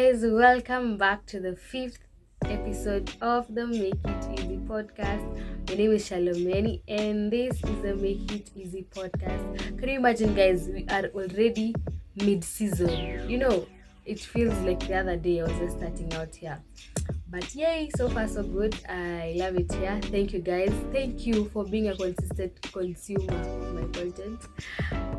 guys, welcome back to the 5th episode of the Make It Easy podcast. My name is Shalomeni and this is the Make It Easy podcast. Can you imagine, guys, we are already mid-season. It feels like the other day I was just starting out here. But yay, so far so good. I love it here. Thank you, guys. Thank you for being a consistent consumer of my content.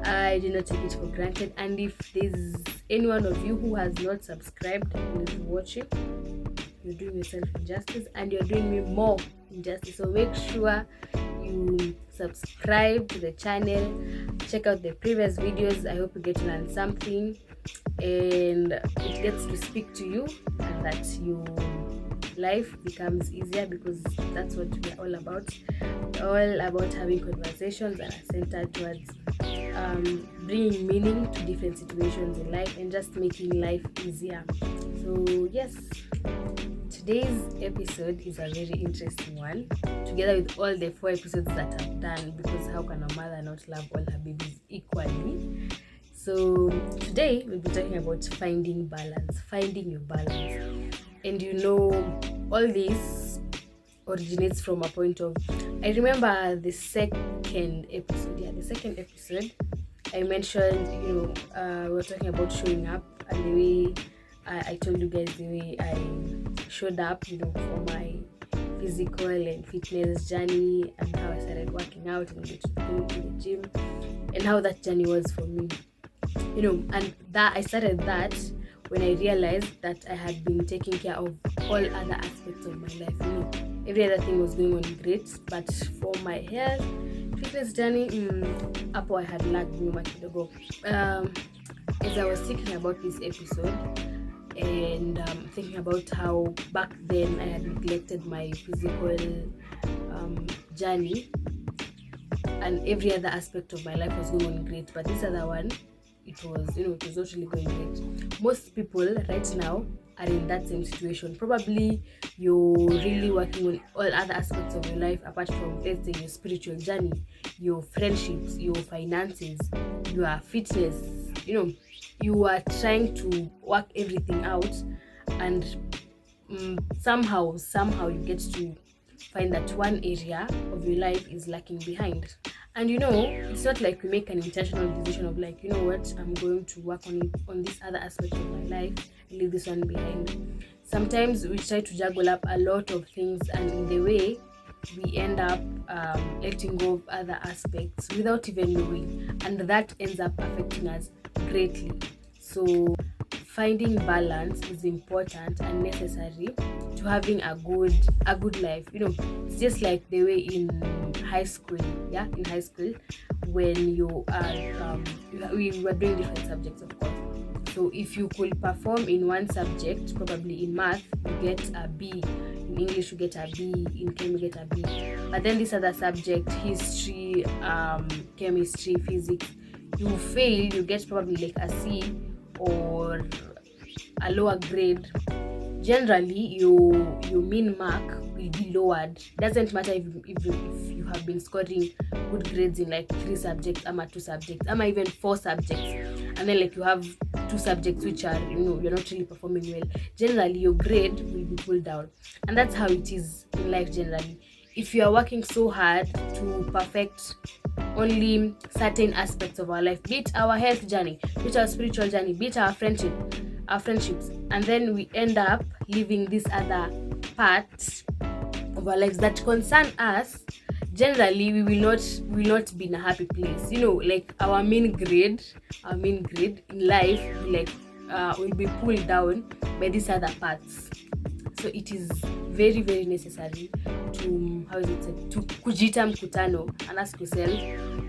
I do not take it for granted. And if there's any one of you who has not subscribed and is watching, you're doing yourself injustice and you're doing me more injustice. So make sure you subscribe to the channel, check out the previous videos. I hope you get to learn something and it gets to speak to you, and that your life becomes easier, because that's what we're all about. We're all about having conversations that are centered towards bringing meaning to different situations in life and just making life easier. So yes, today's episode is a very interesting one, together with all the 4 episodes that I've done, because how can a mother not love all her babies equally? So today we'll be talking about finding your balance. And all this originates from a point of, I remember the second episode I mentioned, we're talking about showing up, and the way I told you guys the way I showed up, for my physical and fitness journey, and how I started working out and going to the gym, and how that journey was for me. And that I started that when I realized that I had been taking care of all other aspects of my life. Every other thing was going on great, but for my health, fitness journey, hapo I had lagged nyuma kidogo. As I was thinking about this episode and thinking about how back then I had neglected my physical journey, and every other aspect of my life was going on great, but this other one, it was not really going great. Most people right now are in that same situation. Probably you're really working on all other aspects of your life, apart from, let's say, your spiritual journey, your friendships, your finances, your fitness. You are trying to work everything out, and somehow you get to find that one area of your life is lacking behind. And it's not like we make an intentional decision of like, I'm going to work on this other aspect of my life and leave this one behind. Sometimes we try to juggle up a lot of things, and in the way we end up letting go of other aspects without even knowing, and that ends up affecting us greatly. So finding balance is important and necessary to having a good life. It's just like the way in high school, when you are we were doing different subjects, of course. So if you could perform in one subject, probably in math you get a B, in English you get a B, in chem you get a B, but then this other subject, history, chemistry, physics, you fail, you get probably like a C or a lower grade. Generally your mean mark will be lowered. Doesn't matter if you have been scoring good grades in like 3 subjects, 2 subjects, even 4 subjects, and then like you have 2 subjects which are you're not really performing well. Generally your grade will be pulled down, and that's how it is in life generally. If you are working so hard to perfect only certain aspects of our life, be it our health journey, be it our spiritual journey, be it our friendships, and then we end up leaving these other parts of our lives that concern us, generally we will not be in a happy place. Like our main grade in life will be pulled down by these other parts. So it is very, very necessary to kujita mkutano and ask yourself,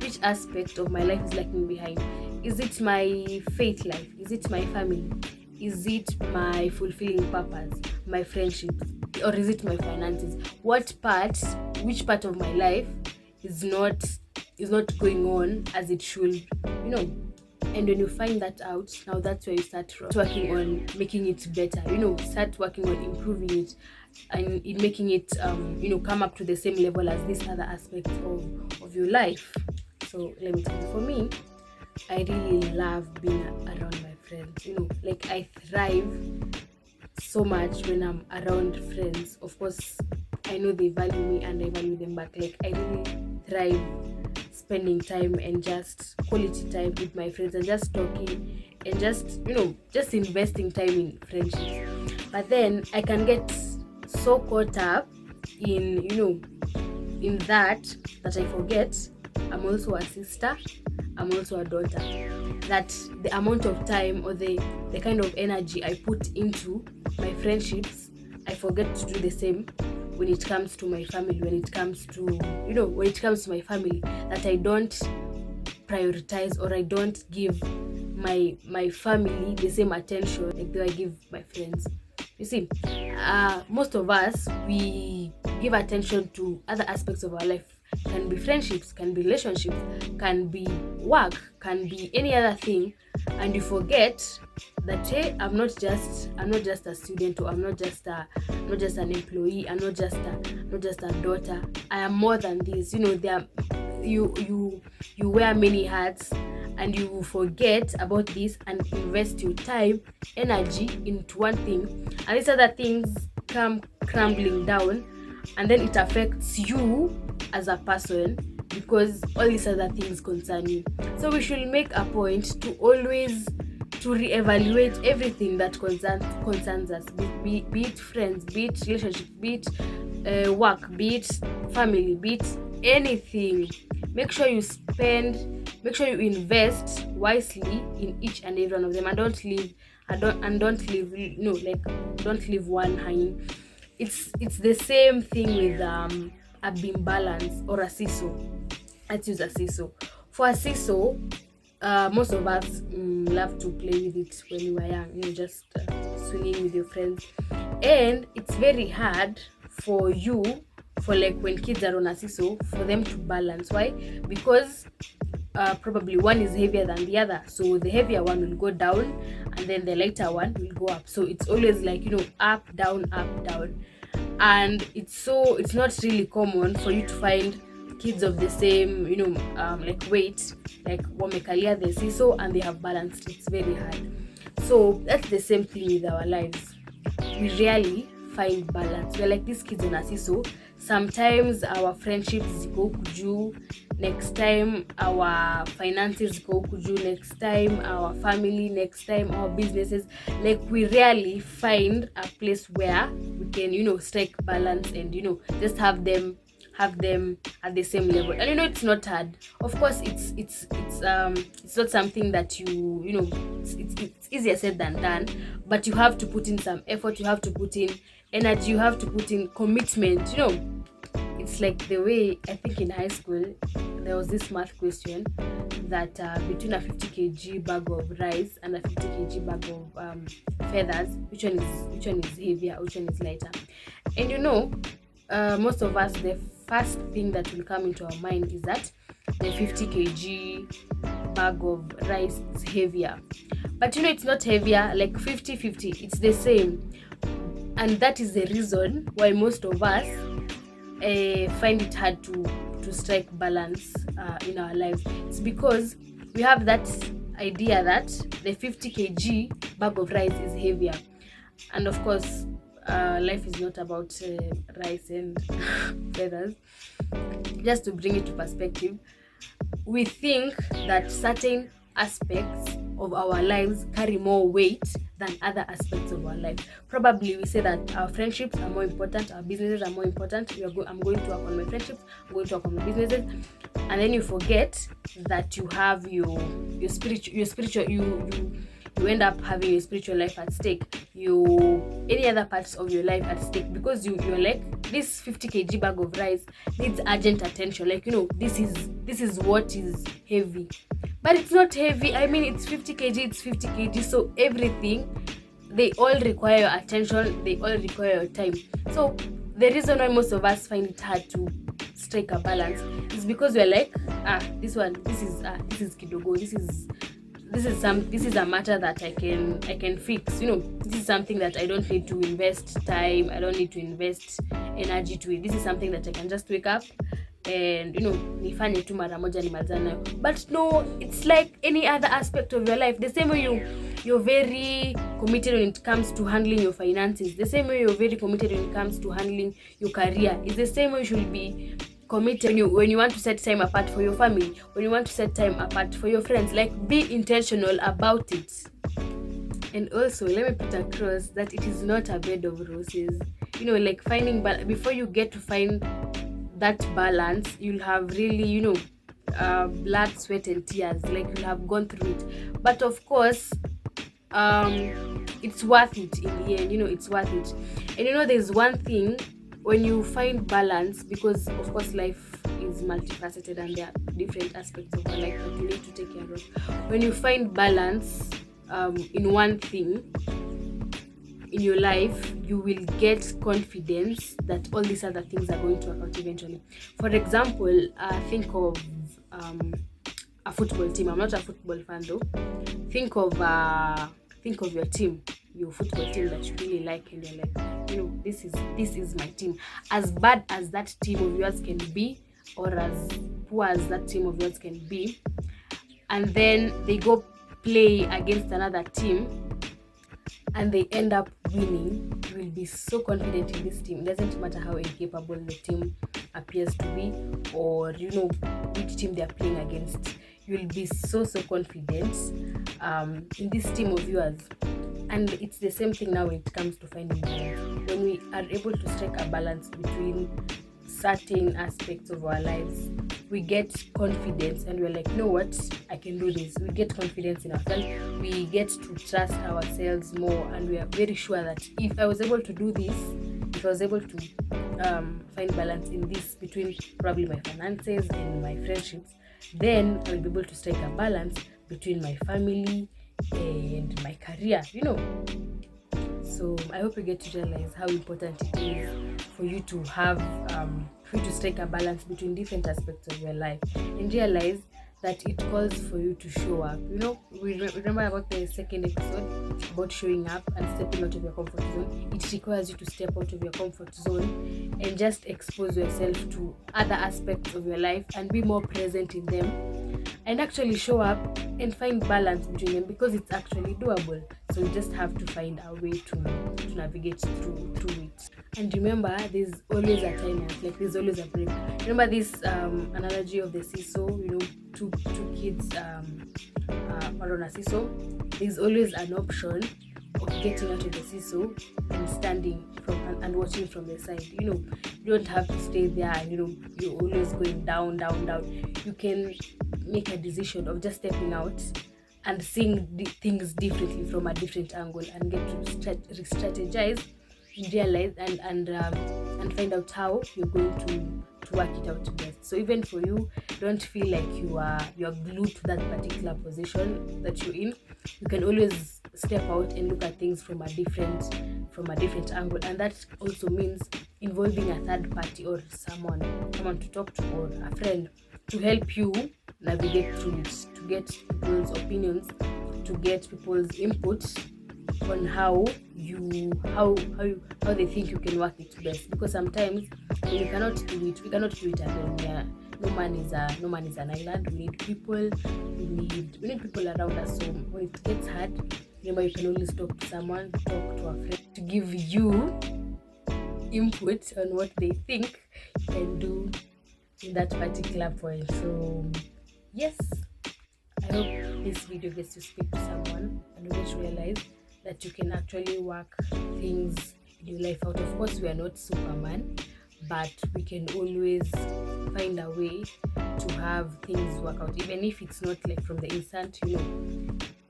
which aspect of my life is lacking behind? Is it my faith life? Is it my family? Is it my fulfilling purpose, my friendships, or is it my finances? Which part of my life is not going on as it should? And when you find that out, now that's where you start working on making it better. Start working on improving it and in making it come up to the same level as this other aspect of your life. So let me tell you, for me, I really love being around my friends. Like I thrive so much when I'm around friends. Of course, I know they value me and I value them back. Like, I really thrive spending time and just quality time with my friends and just talking and just, just investing time in friendships. But then I can get so caught up in, in that I forget I'm also a sister, I'm also a daughter. That the amount of time or the kind of energy I put into my friendships, I forget to do the same when it comes to my family, when it comes to my family, that I don't prioritize or I don't give my family the same attention like do I give my friends. You see, most of us, we give attention to other aspects of our life. Can be friendships, can be relationships, can be work, can be any other thing, and you forget that, hey, I'm not just a student, or I'm not just an employee, I'm not just a daughter. I am more than this. You wear many hats, and you forget about this and invest your time, energy into one thing, and these other things come crumbling down, and then it affects you as a person because all these other things concern you. So we should make a point to always to reevaluate everything that concerns us, be it friends, be it relationships, be it work, be it family, be it anything. Make sure you invest wisely in each and every one of them, and don't leave one hanging. It's the same thing with a beam balance or a seesaw. Let's use a seesaw. For a seesaw, most of us love to play with it when we were young, just swinging with your friends, and it's very hard for like when kids are on a seesaw, for them to balance. Why? Because probably one is heavier than the other, so the heavier one will go down and then the lighter one will go up. So it's always like up down, and it's not really common for you to find kids of the same like weight, like wamekalia the seesaw and they have balanced. It's very hard. So that's the same thing with our lives. We rarely find balance. We're like these kids on a seesaw. Sometimes our friendships go kuju, next time our finances go kuju, next time our family, next time our businesses. Like, we rarely find a place where we can strike balance and just have them at the same level. And it's not hard. Of course, it's not something that it's easier said than done, but you have to put in some effort, you have to put in energy, you have to put in commitment. It's like the way, I think in high school there was this math question that between a 50 kg bag of rice and a 50 kg bag of feathers, which one is heavier, which one is lighter? And most of us, the first thing that will come into our mind is that the 50 kg bag of rice is heavier. But it's not heavier, like 50-50, it's the same. And that is the reason why most of us find it hard to strike balance in our lives. It's because we have that idea that the 50 kg bag of rice is heavier. And of course, life is not about rice and feathers. Just to bring it to perspective, we think that certain aspects of our lives carry more weight than other aspects of our life. Probably we say that our friendships are more important, our businesses are more important. I'm going to work on my friendships, I'm going to work on my businesses, and then you forget that you have your spiritual you end up having your spiritual life at stake, any other parts of your life at stake, because you're like, this 50 kg bag of rice needs urgent attention. Like, this is what is heavy, but it's not heavy. I mean, it's 50 kg, it's 50 kg. So everything, they all require your attention, they all require your time. So the reason why most of us find it hard to strike a balance is because we're like, this is kidogo, this is a matter that I can fix. This is something that I don't need to invest time, I don't need to invest energy to it. This is something that I can just wake up and nifanye tu mara moja nimalizane nayo. But no, it's like any other aspect of your life. The same way you're very committed when it comes to handling your finances, the same way you're very committed when it comes to handling your career, is the same way you should be committed when you want to set time apart for your family, when you want to set time apart for your friends. Like, be intentional about it. And also, let me put across that it is not a bed of roses. Like finding before you get to find that balance, you'll have really, blood, sweat, and tears. Like, you'll have gone through it. But of course, it's worth it in the end. It's worth it. And there's one thing, when you find balance, because of course life is multifaceted and there are different aspects of our life that you need to take care of. When you find balance in one thing in your life, you will get confidence that all these other things are going to work out eventually. For example, think of a football team. I'm not a football fan though. Think of your team, your football team that you really like, and you're like, this is my team. As bad as that team of yours can be, or as poor as that team of yours can be, and then they go play against another team and they end up winning, you will be so confident in this team. It doesn't matter how incapable the team appears to be, or which team they are playing against. You will be so confident in this team of yours. And it's the same thing now when it comes to finding balance. When we are able to strike a balance between certain aspects of our lives, we get confidence, and we're like, you know what, I can do this. We get confidence in ourselves. We get to trust ourselves more, and we are very sure that if I was able to do this, if I was able to find balance in this between probably my finances and my friendships, then I will be able to strike a balance between my family and my career. So I hope you get to realize how important it is for you to have to strike a balance between different aspects of your life, and realize that it calls for you to show up. We remember about the second episode about showing up and stepping out of your comfort zone. It requires you to step out of your comfort zone and just expose yourself to other aspects of your life and be more present in them, and actually show up and find balance between them, because it's actually doable. So you just have to find a way to navigate through it. And remember, there's always a time, like there's always a break. Remember this analogy of the seesaw, two kids are on a seesaw. There's always an option of getting out of the seesaw and standing and watching from the side. You don't have to stay there and you're always going down. You can make a decision of just stepping out and seeing things differently from a different angle, and get to strategize and realize and find out how you're going to work it out best. So even for you, don't feel like you're glued to that particular position that you're in. You can always step out and look at things from a different angle, and that also means involving a third party or someone to talk to, or a friend, to help you navigate through it, to get people's opinions, to get people's input on how they think you can work it best. Because sometimes we cannot do it alone. No man is an island. We need people. We need people around us. So when it gets hard, remember, you can always talk to someone, talk to a friend, to give you input on what they think you can do in that particular point. So yes, I hope this video gets to speak to someone and get to realize that you can actually work things in your life out. Of course, we are not Superman, but we can always find a way to have things work out, even if it's not like from the instant.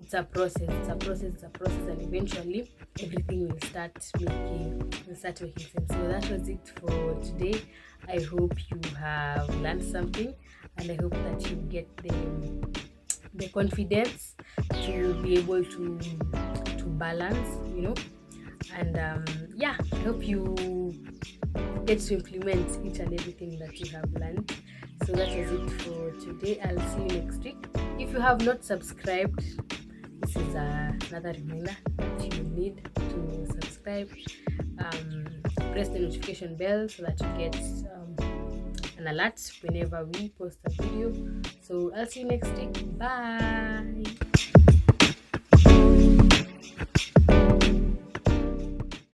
It's a process, and eventually everything will start making sense. So that was it for today. I hope you have learned something, and I hope that you get the confidence to be able to balance, and I hope you get to implement each and everything that you have learned. So that was it for today. I'll see you next week. If you have not subscribed, this is another reminder that you need to subscribe. Press the notification bell so that you get an alert whenever we post a video. So I'll see you next week. Bye.